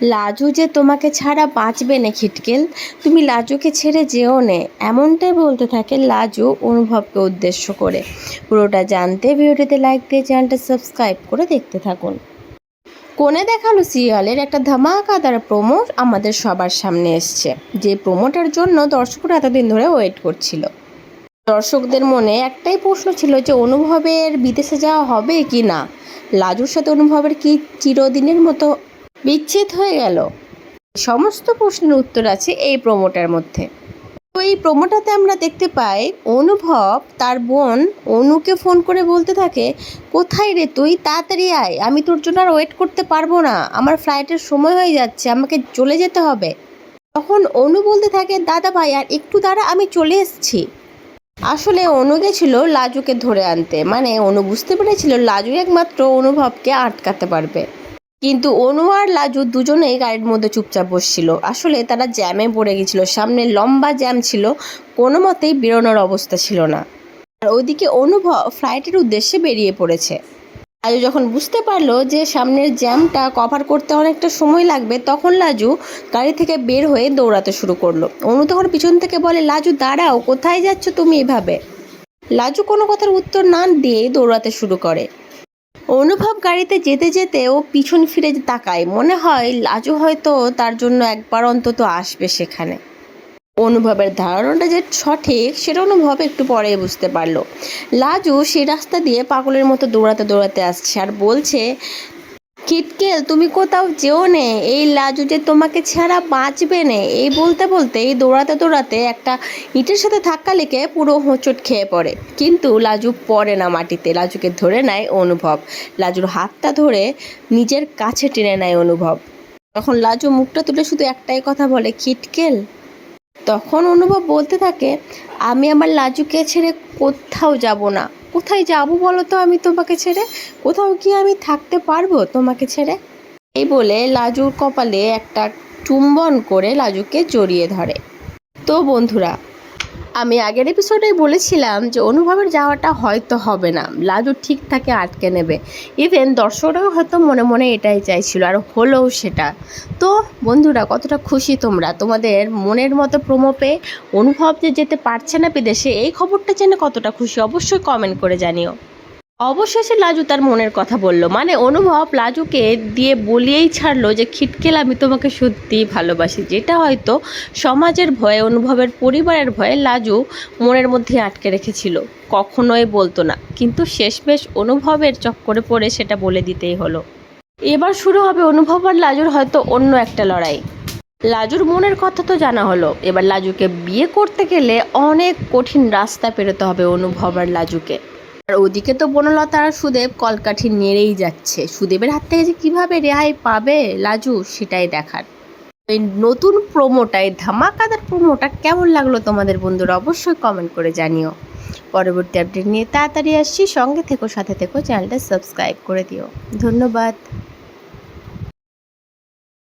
লাজু যে তোমাকে ছাড়া বাঁচবে না খিটকেল, তুমি লাজুকে ছেড়ে যেও নে, এমনটাই বলতে থাকে লাজু অনুভবকে উদ্দেশ্য করে। পুরোটা জানতে ভিডিওটিতে লাইক দিয়ে চ্যানেলটা সাবস্ক্রাইব করে দেখতে থাকুন। কোণে দেখালো সিরিয়ালের একটা ধামাকাদার প্রোমো আমাদের সবার সামনে এসছে, যে প্রোমোটার জন্য দর্শকরা এতদিন ধরে ওয়েট করছিল। দর্শকদের মনে একটাই প্রশ্ন ছিল যে অনুভবের বিদেশে যাওয়া হবে কি না, লাজুর সাথে অনুভবের কি চিরদিনের মতো বিচ্ছেদ হয়ে গেল। সমস্ত প্রশ্নের উত্তর আছে এই প্রোমোটার মধ্যে। তো এই প্রোমোটাতে আমরা দেখতে পাই অনুভব তার বোন অনুকে ফোন করে বলতে থাকে, কোথায় রে তুই, তাড়াতাড়ি আয়, আমি তোর জন্য আর ওয়েট করতে পারবো না, আমার ফ্লাইটের সময় হয়ে যাচ্ছে, আমাকে চলে যেতে হবে। তখন অনু বলতে থাকে, দাদা ভাই আর একটু দাঁড়া, আমি চলে এসেছি। আসলে অনু গেছিল লাজুকে ধরে আনতে, মানে অনু বুঝতে পেরেছিল লাজু একমাত্র অনুভবকে আটকাতে পারবে। কিন্তু অনু আর লাজু দুজনেই গাড়ির মধ্যে চুপচাপ বসছিল। আসলে তারা জ্যামে পড়ে গেছিল, সামনে লম্বা জ্যাম ছিল, কোনো মতেই বেরোনোর অবস্থা ছিল না। আর ওইদিকে অনুভব ফ্লাইটের উদ্দেশ্যে বেরিয়ে পড়েছে। লাজু যখন বুঝতে পারলো যে সামনের জ্যামটা কভার করতে অনেকটা সময় লাগবে, তখন লাজু গাড়ি থেকে বের হয়ে দৌড়াতে শুরু করলো। অনু তখন পিছন থেকে বলে, লাজু দাঁড়াও, কোথায় যাচ্ছ তুমি এভাবে? লাজু কোনো কথার উত্তর না দিয়ে দৌড়াতে শুরু করে। অনুভব গাড়িতে যেতে যেতে ও পিছন ফিরে তাকায়, মনে হয় লাজু হয়তো তার জন্য একবার অন্তত আসবে সেখানে। অনুভবের ধারণাটা যে সঠিক সেটা অনুভব একটু পরেই বুঝতে পারলো। লাজু সেই রাস্তা দিয়ে পাগলের মতো দৌড়াতে দৌড়াতে আসছে আর বলছে, খিটকেল তুমি কোথাও যেও নে, এই লাজু যে তোমাকে ছাড়া বাঁচবে না। এই বলতে বলতেই দৌড়াতে দৌড়াতে একটা ইটের সাথে ধাক্কা লেগে পুরো হোঁচট খেয়ে পড়ে। কিন্তু লাজু পড়ে না মাটিতে, লাজুকে ধরে নেয় অনুভব। লাজুর হাতটা ধরে নিজের কাছে টেনে নেয় অনুভব। তখন লাজু মুখটা তুলে শুধু একটাই কথা বলে, খিটকেল। তখন অনুভব বলতে থাকে, আমি আমার লাজুকে ছেড়ে কোথাও যাব না। কোথায় যাব বলো তো আমি তোমাকে ছেড়ে? কোথাও কি আমি থাকতে পারবো তোমাকে ছেড়ে? এই বলে লাজুর কপালে একটা চুম্বন করে লাজুকে জড়িয়ে ধরে। তো বন্ধুরা, আমি আগের এপিসোডেই বলেছিলাম যে অনুভবের যাওয়াটা হয়তো হবে না, লাজু ঠিক তাকে আটকে নেবে। ইভেন দর্শকরাও হয়তো মনে মনে এটাই চাইছিল, আর হলোও সেটা। তো বন্ধুরা, কতটা খুশি তোমরা তোমাদের মনের মতো প্রোমো পেয়ে? অনুভব যে যেতে পারছে না বিদেশে, এই খবরটা জেনে কতটা খুশি অবশ্যই কমেন্ট করে জানিও। অবশেষে লাজু তার মনের কথা বলল, মানে অনুভব লাজুকে দিয়ে বলিয়েই ছাড়লো যে খিটকেল আমি তোমাকে সত্যিই ভালোবাসি, যেটা হয়তো সমাজের ভয়ে, অনুভবের পরিবারের ভয়ে লাজু মনের মধ্যে আটকে রেখেছিল, কখনোই বলতো না। কিন্তু শেষমেশ অনুভবের চক্করে পড়ে সেটা বলে দিতেই হলো। এবার শুরু হবে অনুভব আর লাজুর হয়তো অন্য একটা লড়াই। লাজুর মনের কথা তো জানা হলো, এবার লাজুকে বিয়ে করতে গেলে অনেক কঠিন রাস্তা পেরোতে হবে অনুভব আর লাজুকে। আর ওদিকে তো বনলতা আর সুদেব কলকাঠি নেড়েই যাচ্ছে। সুদেবের হাত থেকে যে কীভাবে রেহাই পাবে লাজু, সেটাই দেখার। এই নতুন প্রোমোটা, এই ধামাকাদার প্রোমোটা কেমন লাগলো তোমাদের বন্ধুরা, অবশ্যই কমেন্ট করে জানিও। পরবর্তী আপডেট নিয়ে তাড়াতাড়ি আসছি, সঙ্গে থেকো, সাথে থেকো, চ্যানেলটা সাবস্ক্রাইব করে দিও। ধন্যবাদ।